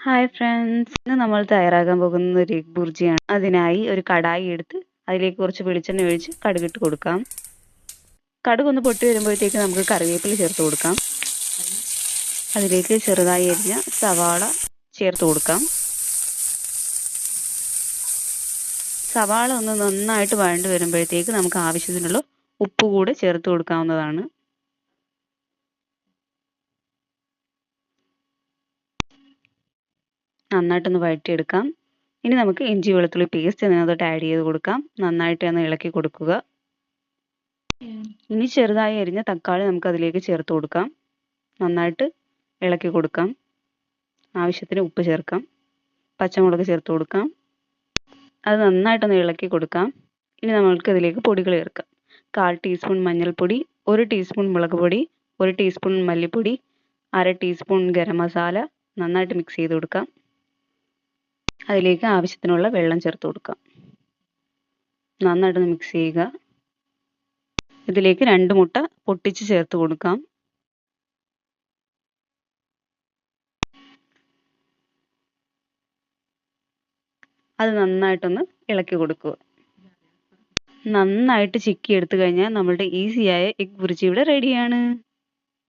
Hi friends, ഇന്ന് നമ്മൾ തയ്യാറാക്കാൻ പോകുന്നത് ഒരു എഗ് ബുർജിയാണ്. അതിനായി ഒരു കടായി എടുത്ത് അതിലേക്ക് കുറച്ച് വെളിച്ചെണ്ണ ഒഴിച്ച് കടുകിട്ട് കൊടുക്കാം. കടുക് ഒന്ന് പൊട്ടി വരുമ്പോഴത്തേക്ക് നമുക്ക് കറിവേപ്പില ചേർത്ത് കൊടുക്കാം. അതിലേക്ക് ചെറുതായി അരിഞ്ഞ സവാള ചേർത്ത് കൊടുക്കാം. സവാള ഒന്ന് നന്നായിട്ട് വഴണ്ട് വരുമ്പോഴത്തേക്ക് നമുക്ക് ആവശ്യത്തിനുള്ള ഉപ്പ് കൂടെ ചേർത്ത് കൊടുക്കാവുന്നതാണ്. നന്നായിട്ടൊന്ന് വഴറ്റിയെടുക്കാം. ഇനി നമുക്ക് ഇഞ്ചി വെളുത്തുള്ളി പേസ്റ്റ് അതിനകത്തോട്ട് ആഡ് ചെയ്ത് കൊടുക്കാം. നന്നായിട്ട് ഒന്ന് ഇളക്കി കൊടുക്കുക. ഇനി ചെറുതായി അരിഞ്ഞ തക്കാളി നമുക്ക് അതിലേക്ക് ചേർത്ത് കൊടുക്കാം. നന്നായിട്ട് ഇളക്കി കൊടുക്കാം. ആവശ്യത്തിന് ഉപ്പ് ചേർക്കാം. പച്ചമുളക് ചേർത്ത് കൊടുക്കാം. അത് നന്നായിട്ടൊന്ന് ഇളക്കി കൊടുക്കാം. ഇനി നമ്മൾക്ക് ഇതിലേക്ക് പൊടികൾ ചേർക്കാം. 1/4 ടീസ്പൂൺ മഞ്ഞൾപ്പൊടി, 1 ടീസ്പൂൺ മുളക് പൊടി, 1 ടീസ്പൂൺ മല്ലിപ്പൊടി, 1/2 ടീസ്പൂൺ ഗരം മസാല നന്നായിട്ട് മിക്സ് ചെയ്ത് കൊടുക്കാം. അതിലേക്ക് ആവശ്യത്തിനുള്ള വെള്ളം ചേർത്ത് കൊടുക്കാം. നന്നായിട്ടൊന്ന് മിക്സ് ചെയ്യുക. ഇതിലേക്ക് 2 മുട്ട പൊട്ടിച്ച് ചേർത്ത് കൊടുക്കാം. അത് നന്നായിട്ടൊന്ന് ഇളക്കി കൊടുക്കുക. നന്നായിട്ട് ചിക്കി എടുത്തു കഴിഞ്ഞാൽ നമ്മളുടെ ഈസിയായ എഗ് ബുർജി ഇവിടെ റെഡിയാണ്.